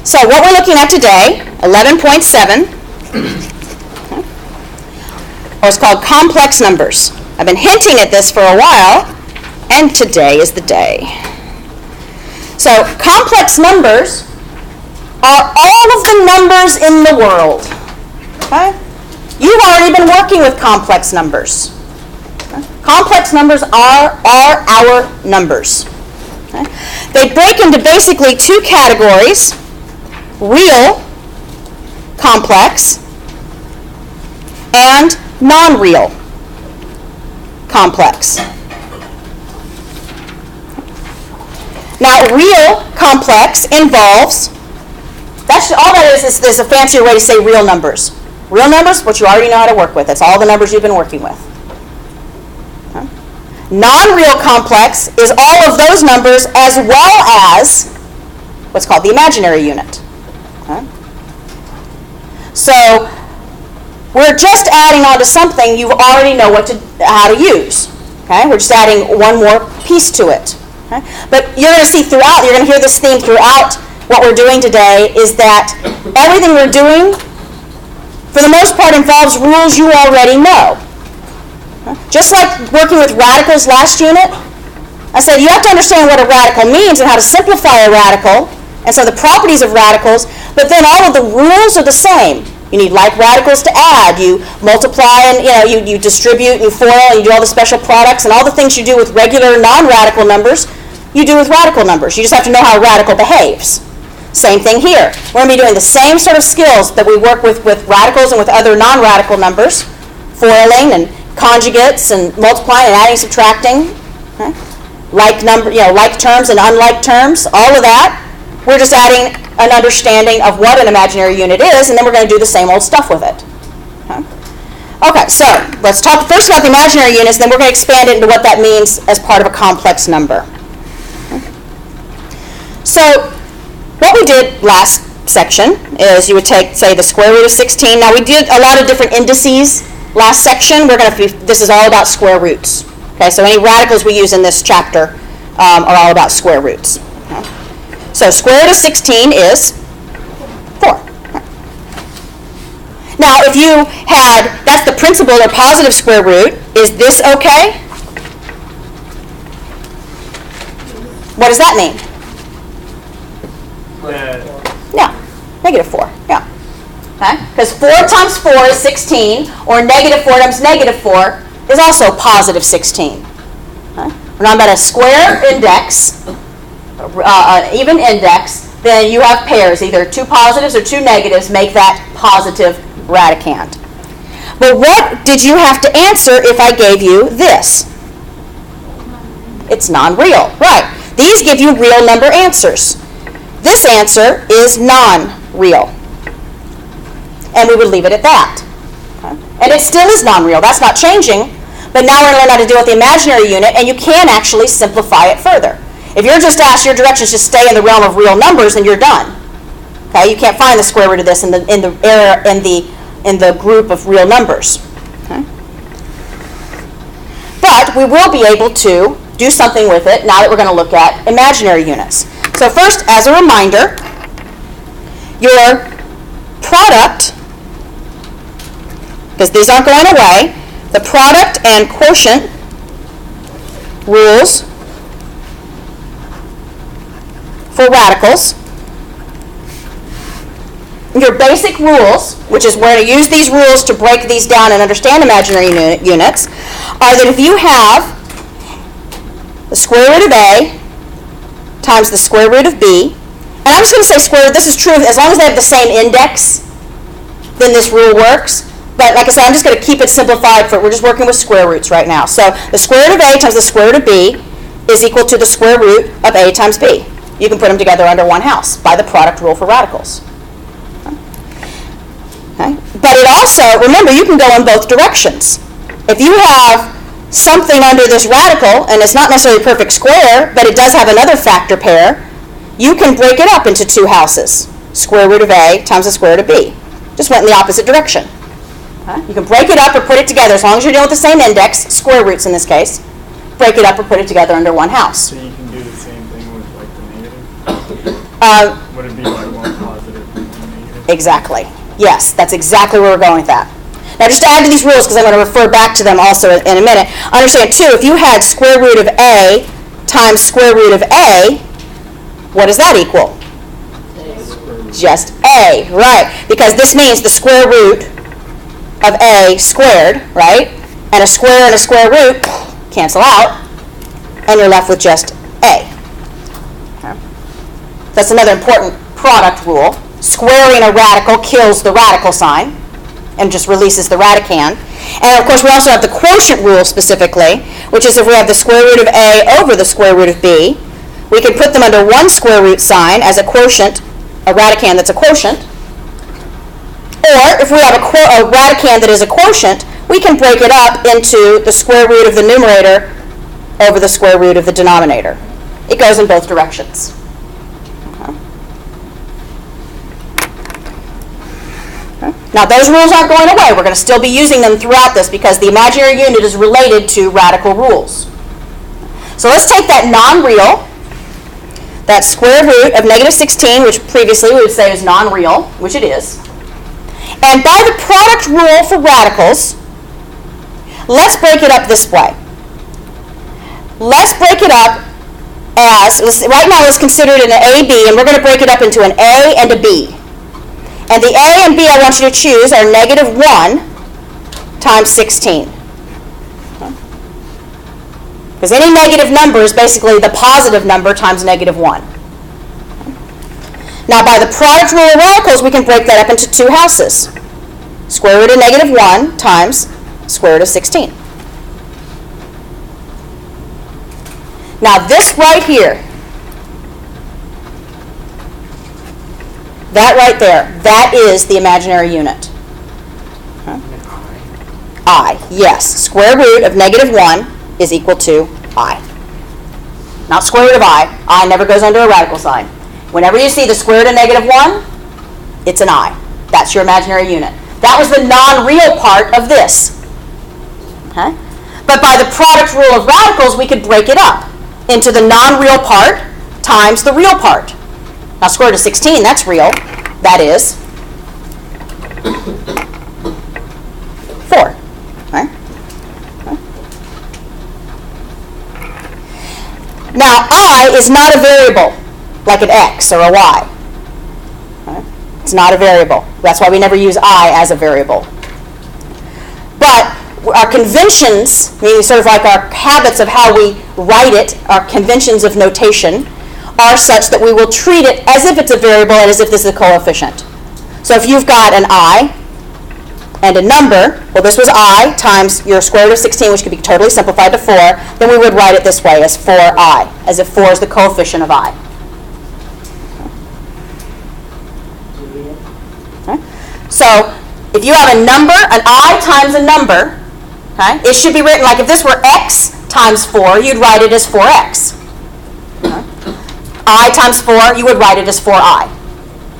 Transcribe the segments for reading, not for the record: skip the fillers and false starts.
So what we're looking at today, 11.7, is called complex numbers. I've been hinting at this for a while, and today is the day. So complex numbers are all of the numbers in the world. Okay? You've already been working with complex numbers. Okay? Complex numbers are our numbers. Okay? They break into basically two categories: real complex and non-real complex. Now, real complex involves, all that is a fancier way to say real numbers. Real numbers, what you already know how to work with. That's all the numbers you've been working with. Okay. Non-real complex is all of those numbers as well as what's called the imaginary unit. Okay. So, we're just adding on to something you already know how to use. Okay? We're just adding one more piece to it. Okay? But you're going to see throughout, you're going to hear this theme throughout what we're doing today, is that everything we're doing, for the most part, involves rules you already know. Okay? Just like working with radicals last unit, I said you have to understand what a radical means and how to simplify a radical, and so the properties of radicals, but then all of the rules are the same. You need like radicals to add. You multiply and you distribute and you FOIL and you do all the special products and all the things you do with regular non-radical numbers, you do with radical numbers. You just have to know how a radical behaves. Same thing here. We're going to be doing the same sort of skills that we work with radicals and with other non-radical numbers, FOILing and conjugates and multiplying and adding, subtracting, okay? Like terms and unlike terms, all of that. We're just adding an understanding of what an imaginary unit is, and then we're going to do the same old stuff with it. Okay, so let's talk first about the imaginary units, then we're going to expand it into what that means as part of a complex number. So what we did last section is you would take, say, the square root of 16. Now we did a lot of different indices last section. This is all about square roots. Okay, so any radicals we use in this chapter are all about square roots. Okay. So square root of 16 is 4. Now, if you had, that's the principal or positive square root, is this okay? What does that mean? Yeah, negative 4, yeah. Okay? Because 4 times 4 is 16, or negative 4 times negative 4 is also positive 16. Okay? When I'm at a square index, even index, then you have pairs, either two positives or two negatives, make that positive radicand. But what did you have to answer if I gave you this? It's non-real, right. These give you real number answers. This answer is non-real. And we would leave it at that. Okay? And it still is non-real, that's not changing, but now we're going to learn how to deal with the imaginary unit, and you can actually simplify it further. If you're just asked, your directions just stay in the realm of real numbers, and you're done. Okay, you can't find the square root of this in the group of real numbers. Okay? But we will be able to do something with it now that we're going to look at imaginary units. So first, as a reminder, your product, because these aren't going away, the product and quotient rules for radicals, your basic rules, which is we're going to use these rules to break these down and understand imaginary units, are that if you have the square root of A times the square root of B, and I'm just going to say square root, this is true as long as they have the same index, then this rule works. But like I said, I'm just going to keep it simplified we're just working with square roots right now. So the square root of A times the square root of B is equal to the square root of A times B. You can put them together under one house by the product rule for radicals. Okay? But it also, remember, you can go in both directions. If you have something under this radical, and it's not necessarily a perfect square, but it does have another factor pair, you can break it up into two houses. Square root of A times the square root of B. Just went in the opposite direction. Okay? You can break it up or put it together, as long as you're dealing with the same index, square roots in this case, break it up or put it together under one house. So you can do the same thing with like the negative? Would it be like one positive and one negative? Exactly. Yes, that's exactly where we're going with that. Now, just to add to these rules, because I'm going to refer back to them also in a minute, understand, too, if you had square root of a times square root of a, what does that equal? Just a, right? Because this means the square root of a squared, right? And a square root cancel out, and you're left with just a. Okay. That's another important product rule. Squaring a radical kills the radical sign and just releases the radicand. And of course, we also have the quotient rule specifically, which is if we have the square root of a over the square root of b, we can put them under one square root sign as a quotient, a radicand that's a quotient. Or if we have a radicand that is a quotient, we can break it up into the square root of the numerator over the square root of the denominator. It goes in both directions. Now, those rules aren't going away. We're going to still be using them throughout this because the imaginary unit is related to radical rules. So let's take that non-real, that square root of negative 16, which previously we would say is non-real, which it is. And by the product rule for radicals, let's break it up this way. Let's break it up as, right now let's consider it an AB, and we're going to break it up into an A and a B. And the A and B I want you to choose are negative 1 times 16. Because any negative number is basically the positive number times negative 1. Now, by the product rule of radicals, we can break that up into two houses. Square root of negative 1 times square root of 16. Now, this right here, that right there, that is the imaginary unit. I, yes. Square root of negative 1 is equal to I. Not square root of I never goes under a radical sign. Whenever you see the square root of negative 1, it's an I. That's your imaginary unit. That was the non-real part of this. Okay? But by the product rule of radicals, we could break it up into the non-real part times the real part. Now, square root of 16, that's real. That is 4. Okay? Now, I is not a variable like an x or a y. Okay? It's not a variable. That's why we never use I as a variable. But our conventions, meaning sort of like our habits of how we write it, our conventions of notation, are such that we will treat it as if it's a variable and as if this is a coefficient. So if you've got an I and a number, well, this was I times your square root of 16, which could be totally simplified to 4, then we would write it this way as 4I, as if 4 is the coefficient of I. Okay? So if you have a number, an I times a number, okay, it should be written like if this were x times 4, you'd write it as 4x. Okay? I times 4, you would write it as 4I.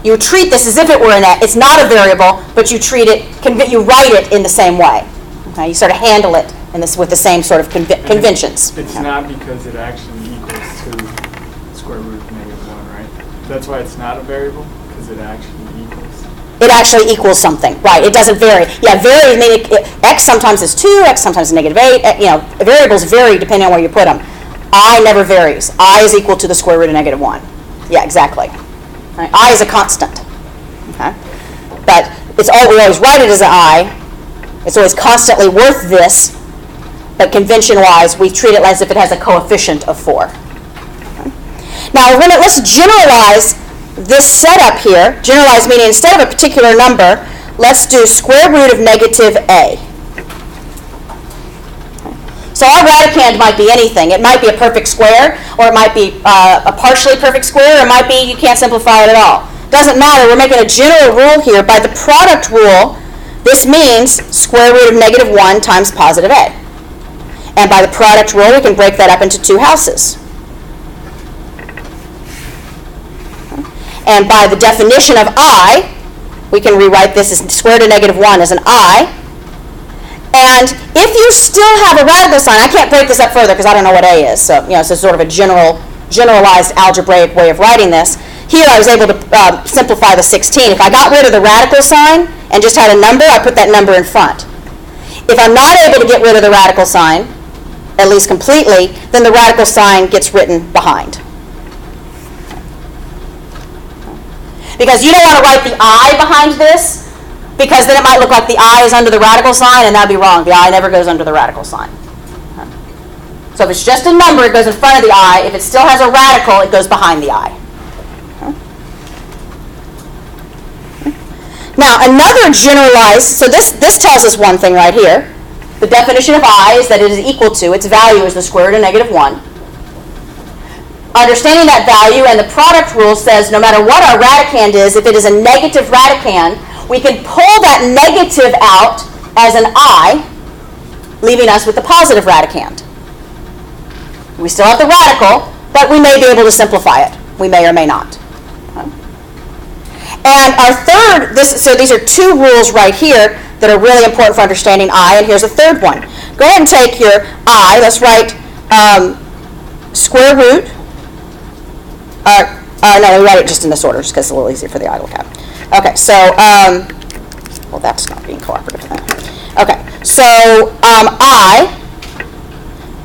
You would treat this as if it were an x. It's not a variable, but you treat it, you write it in the same way. Okay? You sort of handle it in this with the same sort of conventions. It's not because it actually equals to square root of negative 1, right? That's why it's not a variable, because it actually equals. It actually equals something, right? It doesn't vary. Yeah, vary. Meaning x sometimes is 2, x sometimes is negative 8. You know, variables vary depending on where you put them. I never varies. I is equal to the square root of negative 1. Yeah, exactly. Right? I is a constant. Okay? But we always write it as an I. It's always constantly worth this. But convention-wise, we treat it as if it has a coefficient of 4. Okay? Now, let's generalize this setup here. Generalize meaning instead of a particular number, let's do square root of negative a. So our radicand might be anything. It might be a perfect square, or it might be a partially perfect square, or it might be you can't simplify it at all. Doesn't matter. We're making a general rule here. By the product rule, this means square root of negative 1 times positive a. And by the product rule, we can break that up into two houses. And by the definition of I, we can rewrite this as square root of negative 1 as an I. And if you still have a radical sign, I can't break this up further because I don't know what A is. So, it's a sort of a generalized algebraic way of writing this. Here I was able to simplify the 16. If I got rid of the radical sign and just had a number, I put that number in front. If I'm not able to get rid of the radical sign, at least completely, then the radical sign gets written behind. Because you don't want to write the I behind this, because then it might look like the I is under the radical sign, and that'd be wrong. The I never goes under the radical sign. So if it's just a number, it goes in front of the I. If it still has a radical, it goes behind the I. Now, another generalized, so this tells us one thing right here. The definition of I is that it is equal to, its value is the square root of negative 1. Understanding that value, and the product rule says no matter what our radicand is, if it is a negative radicand, we can pull that negative out as an I, leaving us with the positive radicand. We still have the radical, but we may be able to simplify it. We may or may not. And our third, so these are two rules right here that are really important for understanding I, and here's a third one. Go ahead and take your I, let's write square root, no, we write it just in this order, just because it's a little easier for the I to look at. Okay, so, well, that's not being cooperative. Okay, so I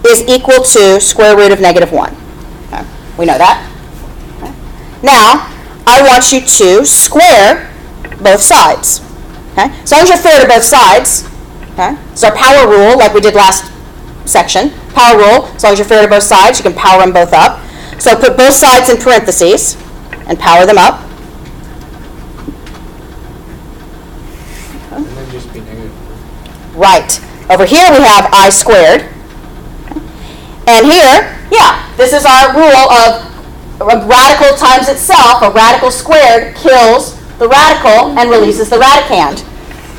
is equal to square root of negative 1. Okay, we know that. Okay. Now, I want you to square both sides. Okay? As long as you're fair to both sides, okay? It's our power rule, like we did last section. Power rule, as long as you're fair to both sides, you can power them both up. So put both sides in parentheses and power them up. And then just be negative. Right. Over here we have I squared. And here, yeah, this is our rule of a radical times itself. A radical squared kills the radical and releases the radicand.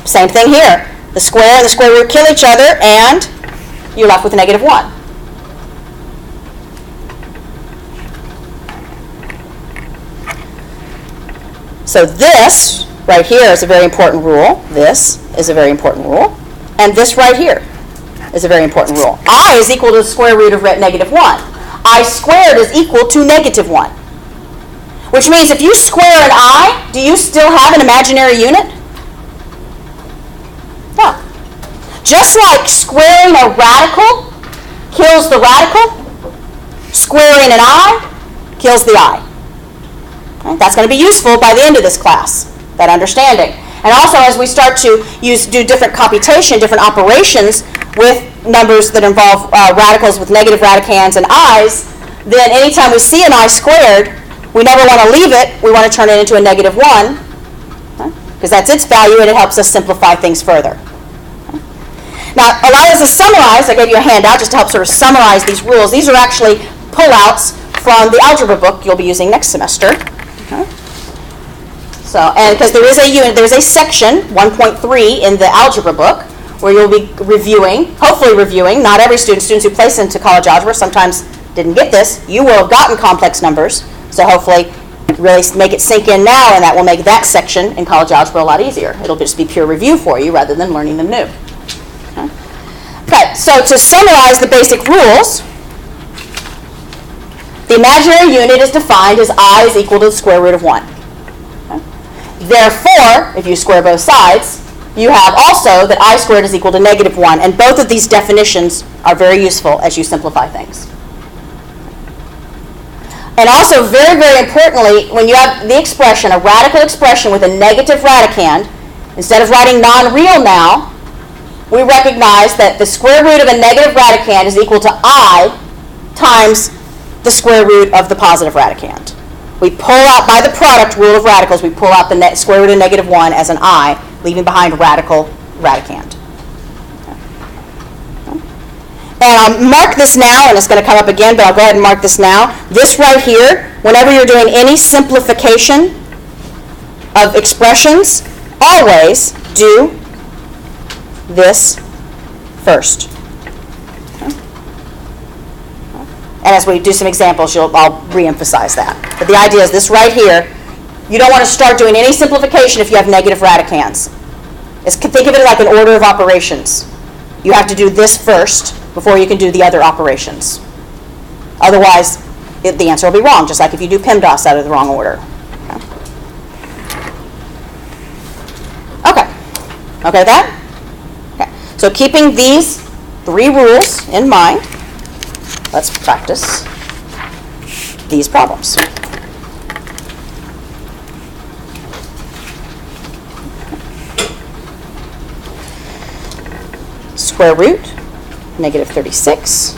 Same thing here. The square and the square root kill each other, and you're left with a negative 1. So this right here is a very important rule. This is a very important rule. And this right here is a very important rule. I is equal to the square root of negative 1. I squared is equal to negative 1. Which means if you square an I, do you still have an imaginary unit? No. Just like squaring a radical kills the radical, squaring an I kills the I. Okay? That's going to be useful by the end of this class, that understanding. And also as we start to do different computation, different operations with numbers that involve radicals with negative radicands and I's, then anytime we see an I squared, we never want to leave it. We want to turn it into a negative 1, because that's its value, and it helps us simplify things further. Now, allow us to summarize. I gave you a handout just to help sort of summarize these rules. These are actually pullouts from the algebra book you'll be using next semester. Okay. So, and because there is a unit, there's a section 1.3 in the algebra book where you'll be reviewing, hopefully reviewing. Not every students who place into college algebra sometimes didn't get this. You will have gotten complex numbers. So hopefully really make it sink in now, and that will make that section in college algebra a lot easier. It'll just be pure review for you rather than learning them new. Okay, so to summarize the basic rules, the imaginary unit is defined as I is equal to the square root of 1. Okay. Therefore, if you square both sides, you have also that I squared is equal to negative 1, and both of these definitions are very useful as you simplify things. And also, very, very importantly, when you have the expression, a radical expression with a negative radicand, instead of writing non-real now, we recognize that the square root of a negative radicand is equal to I times the square root of the positive radicand. We pull out, by the product rule of radicals, we pull out the square root of negative 1 as an I, leaving behind radical radicand. And I'll mark this now, and it's going to come up again, but I'll go ahead and mark this now. This right here, whenever you're doing any simplification of expressions, always do this first. Okay. And as we do some examples, I'll re-emphasize that. But the idea is this right here, you don't want to start doing any simplification if you have negative radicands. Think of it like an order of operations. You have to do this first before you can do the other operations. Otherwise, the answer will be wrong, just like if you do PEMDAS out of the wrong order. Okay with that? Okay. So keeping these 3 rules in mind, let's practice these problems. Square root, negative 36.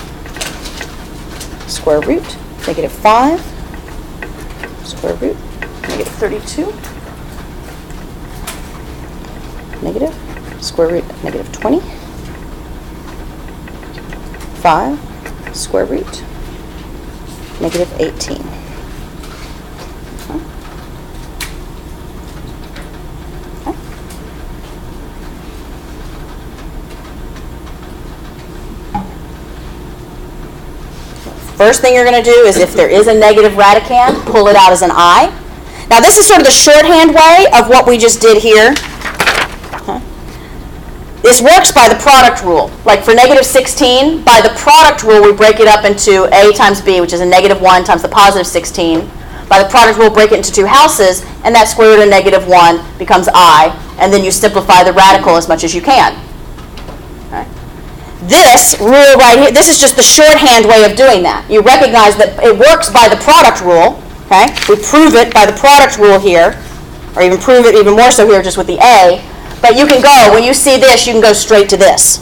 Square root, negative 5. Square root, negative 32. Negative. Square root, negative 20. 5. Square root, negative 18. First thing you're going to do is if there is a negative radicand, pull it out as an I. Now this is sort of the shorthand way of what we just did here. This works by the product rule. Like for negative 16, by the product rule we break it up into A times B, which is a negative 1 times the positive 16. By the product rule, break it into 2 houses, and that square root of negative 1 becomes I, and then you simplify the radical as much as you can. Okay. This rule right here, this is just the shorthand way of doing that. You recognize that it works by the product rule. Okay? We prove it by the product rule here, or even prove it even more so here just with the A. But you can go, when you see this, you can go straight to this.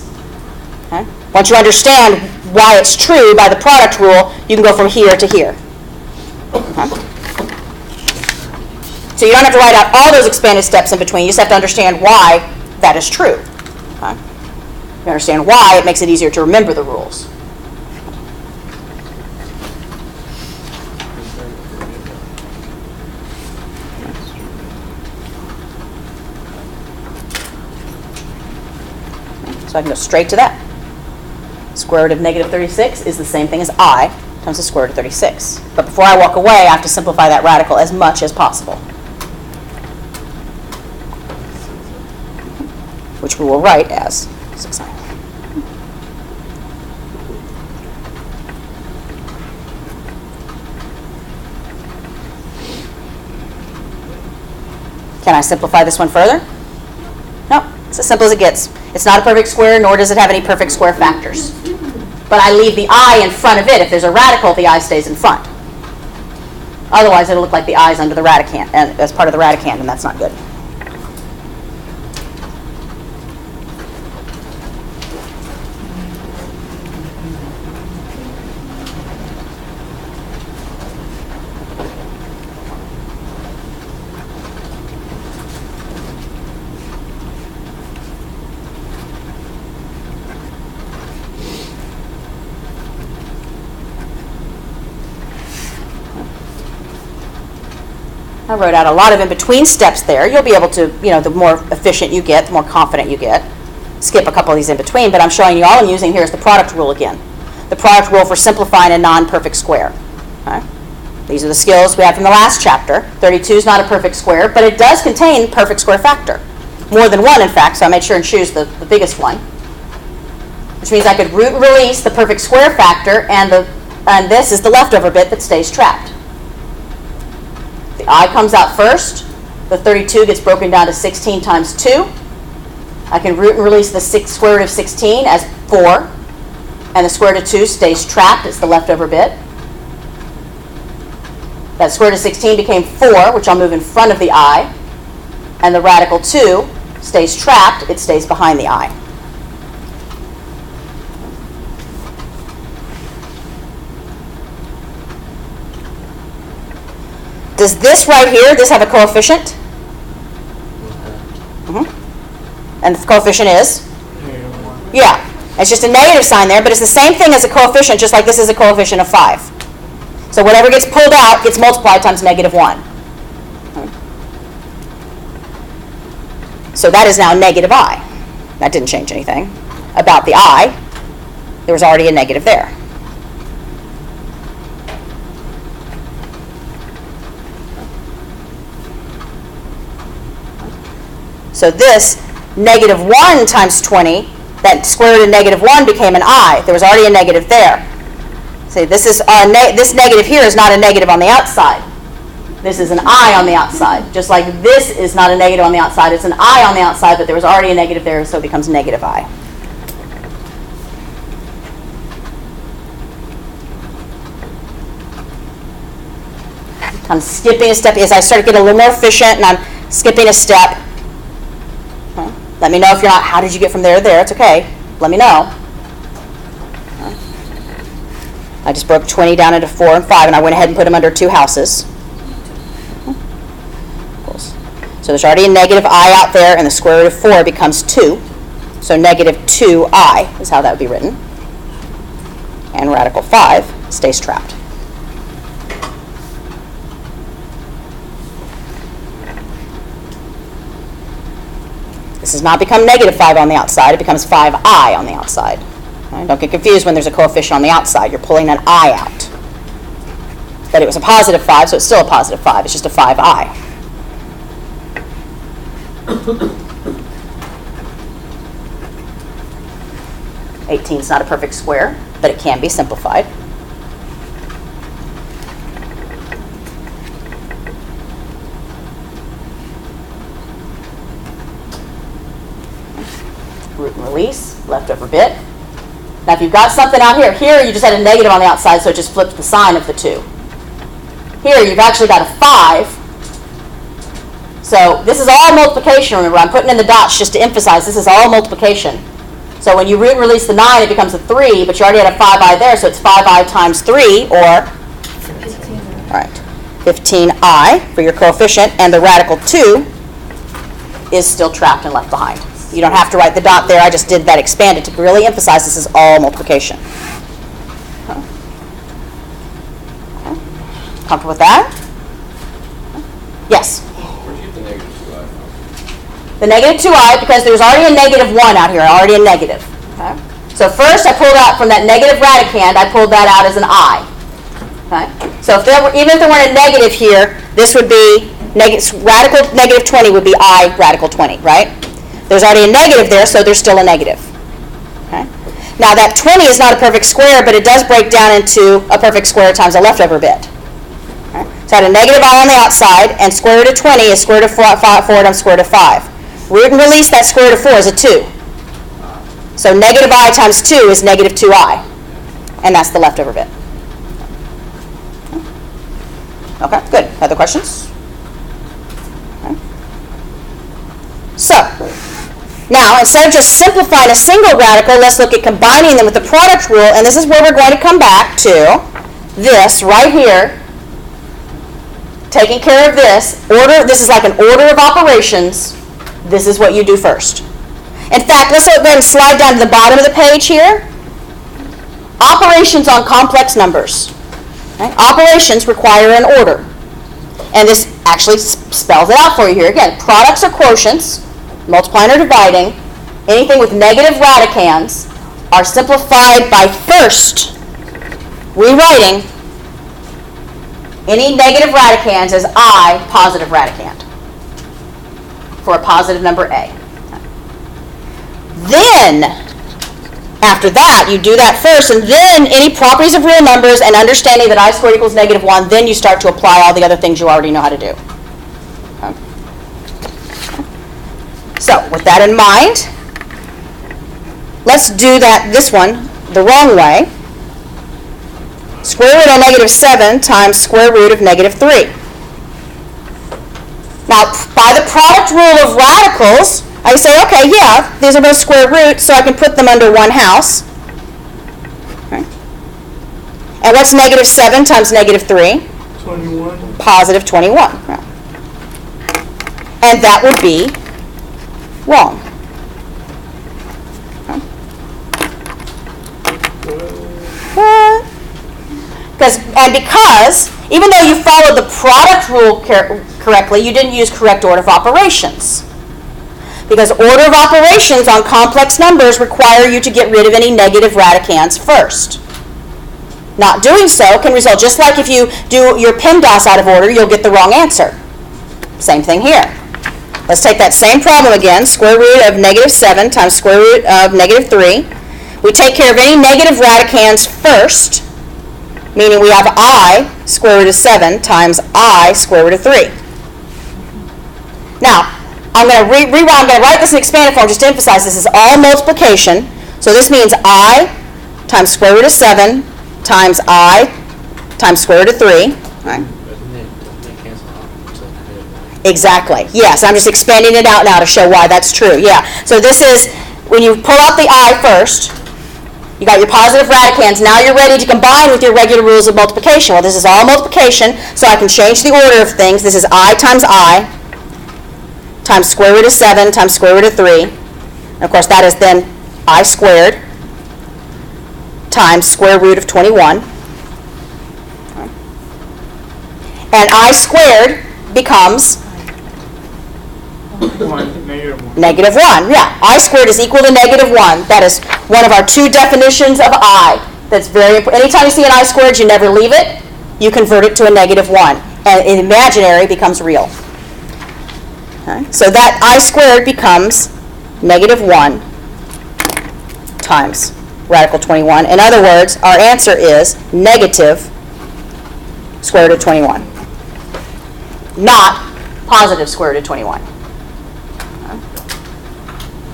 Okay? Once you understand why it's true by the product rule, you can go from here to here. Okay? So you don't have to write out all those expanded steps in between. You just have to understand why that is true. Okay? You understand why, it makes it easier to remember the rules. So I can go straight to that. Square root of negative 36 is the same thing as I times the square root of 36. But before I walk away, I have to simplify that radical as much as possible, which we will write as 6i. Can I simplify this one further? No, it's as simple as it gets. It's not a perfect square, nor does it have any perfect square factors. But I leave the I in front of it. If there's a radical, the I stays in front. Otherwise, it'll look like the I's under the radicand, and as part of the radicand, and that's not good. I wrote out a lot of in-between steps there. You'll be able to, the more efficient you get, the more confident you get. Skip a couple of these in between, but I'm showing you all I'm using here is the product rule again. The product rule for simplifying a non-perfect square. Okay? These are the skills we had from the last chapter. 32 is not a perfect square, but it does contain perfect square factor. More than one, in fact, so I made sure and choose the biggest one. Which means I could root release the perfect square factor, and this is the leftover bit that stays trapped. The I comes out first. The 32 gets broken down to 16 times 2. I can root and release the square root of 16 as 4. And the square root of 2 stays trapped. It's the leftover bit. That square root of 16 became 4, which I'll move in front of the I. And the radical 2 stays trapped. It stays behind the I. Does this right here, this have a coefficient? Mm-hmm. And the coefficient is? Yeah. It's just a negative sign there, but it's the same thing as a coefficient, just like this is a coefficient of 5. So whatever gets pulled out gets multiplied times negative 1. So that is now negative I. That didn't change anything. About the I, there was already a negative there. So this negative 1 times 20, that square root of negative 1 became an I. There was already a negative there. See, this negative here is not a negative on the outside. This is an I on the outside. Just like this is not a negative on the outside, it's an I on the outside, but there was already a negative there, so it becomes negative I. I'm skipping a step as I start to get a little more efficient, and I'm skipping a step. Okay. Let me know if you're not, how did you get from there to there? It's okay. Let me know. Okay. I just broke 20 down into 4 and 5, and I went ahead and put them under 2 houses. Okay. So there's already a negative I out there, and the square root of 4 becomes 2. So negative 2I is how that would be written. And radical 5 stays trapped. This does not become negative 5 on the outside. It becomes 5I on the outside. Right? Don't get confused when there's a coefficient on the outside. You're pulling an I out. But it was a positive 5, so it's still a positive 5. It's just a 5I. 18 is not a perfect square, but it can be simplified. Root and release, leftover bit. Now if you've got something out here, you just had a negative on the outside, so it just flips the sign of the 2. Here you've actually got a 5. So this is all multiplication, remember. I'm putting in the dots just to emphasize this is all multiplication. So when you root and release the 9, it becomes a 3, but you already had a 5I there, so it's 5I times 3, or 15. All right, 15I for your coefficient, and the radical 2 is still trapped and left behind. You don't have to write the dot there. I just did that expanded to really emphasize this is all multiplication. Okay. Comfortable with that? Yes? Where'd you get the negative 2I from? The negative 2I, because there's already a negative 1 out here, already a negative. Okay? So first I pulled out from that negative radicand, I pulled that out as an I. Okay? So if even if there weren't a negative here, this would be, radical negative 20 would be I radical 20, right? There's already a negative there, so there's still a negative. Okay? Now that 20 is not a perfect square, but it does break down into a perfect square times a leftover bit. Okay? So I had a negative I on the outside, and square root of 20 is square root of 4 times square root of 5. Root and release that square root of 4 is a 2. So negative I times 2 is negative 2I. And that's the leftover bit. Okay, good. Other questions? Okay. So, now instead of just simplifying a single radical, let's look at combining them with the product rule, and this is where we're going to come back to this right here. Taking care of this. This is like an order of operations. This is what you do first. In fact, let's go ahead and slide down to the bottom of the page here. Operations on complex numbers. Okay? Operations require an order. And this actually spells it out for you here. Again, products or quotients, multiplying or dividing, anything with negative radicands are simplified by first rewriting any negative radicands as I positive radicand for a positive number A. Then, after that, you do that first, and then any properties of real numbers and understanding that I squared equals negative 1, then you start to apply all the other things you already know how to do. Okay. So, with that in mind, let's do this one the wrong way. Square root of negative 7 times square root of negative 3. Now, by the product rule of radicals, I say, okay, yeah, these are both square roots, so I can put them under one house. Okay. And what's negative 7 times negative 3? 21. Positive 21. Right. And that would be wrong. Okay. Because, even though you followed the product rule correctly, you didn't use correct order of operations. Because order of operations on complex numbers require you to get rid of any negative radicands first. Not doing so can result, just like if you do your PEMDAS out of order, you'll get the wrong answer. Same thing here. Let's take that same problem again, square root of negative 7 times square root of negative 3. We take care of any negative radicands first. meaning we have I square root of 7 times I square root of 3. Now, I'm going to rewind. I'm going to write this in expanded form just to emphasize this is all multiplication. So this means I times square root of 7 times I times square root of 3. Right? Doesn't it cancel out? Exactly. Yes, I'm just expanding it out now to show why that's true. Yeah. So this is, when you pull out the I first, you got your positive radicands. Now you're ready to combine with your regular rules of multiplication. Well, this is all multiplication, so I can change the order of things. This is I times square root of 7 times square root of 3. And of course, that is then I squared times square root of 21. And I squared becomes negative 1. Yeah, I squared is equal to negative 1. That is one of our two definitions of I. That's very important. Anytime you see an I squared, you never leave it. You convert it to a negative 1. And imaginary becomes real. Okay? So that I squared becomes negative 1 times radical 21. In other words, our answer is negative square root of 21. Not positive square root of 21.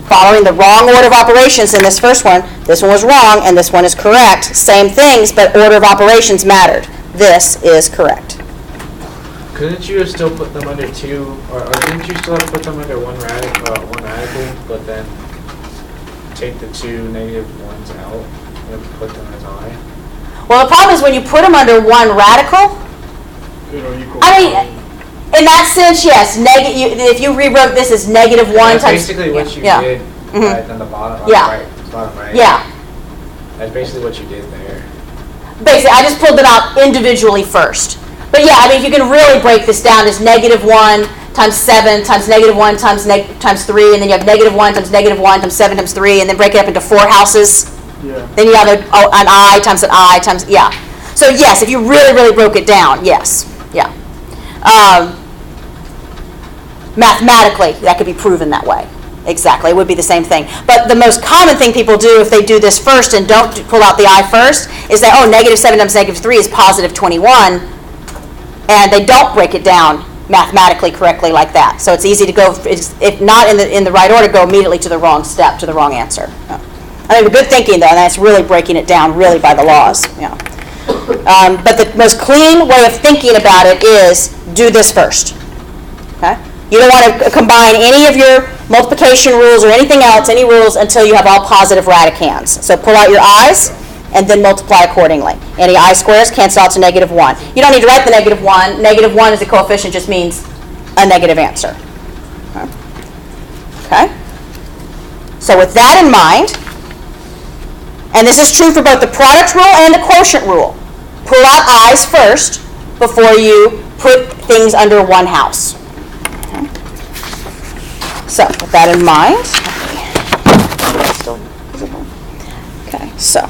Following the wrong order of operations in this first one, this one was wrong and this one is correct. Same things, but order of operations mattered. This is correct. Couldn't you have still put them under two, or didn't you still have to put them under one radical, but then take the two negative ones out and put them as I? Well, the problem is when you put them under one radical, in that sense, yes. If you rewrote this as negative 1 That's times... basically what you yeah. did Mm-hmm. on the bottom, Yeah. bottom right. Yeah. That's basically what you did there. Basically, I just pulled them out individually first. But yeah, I mean, if you can really break this down as negative 1 times 7 times negative 1 times 3, and then you have negative 1 times negative 1 times 7 times 3, and then break it up into 4 houses. Yeah. Then you have an I times an I times, yeah. So yes, if you really, really broke it down, yes. Yeah. Mathematically, that could be proven that way. Exactly, it would be the same thing. But the most common thing people do if they do this first and don't pull out the I first is they, negative 7 times negative 3 is positive 21, and they don't break it down mathematically correctly like that. So it's easy to go, if not in the right order, go immediately to the wrong step, to the wrong answer. I mean, good thinking though, and that's really breaking it down really by the laws. Yeah. But the most clean way of thinking about it is do this first. Okay? You don't want to combine any of your multiplication rules or anything else, any rules, until you have all positive radicands. So pull out your i's and then multiply accordingly. Any I squares cancel out to negative 1. You don't need to write the negative 1. Negative 1 as a coefficient just means a negative answer. Okay? So with that in mind, and this is true for both the product rule and the quotient rule, pull out i's first before you put things under one house. So, with that in mind, okay, so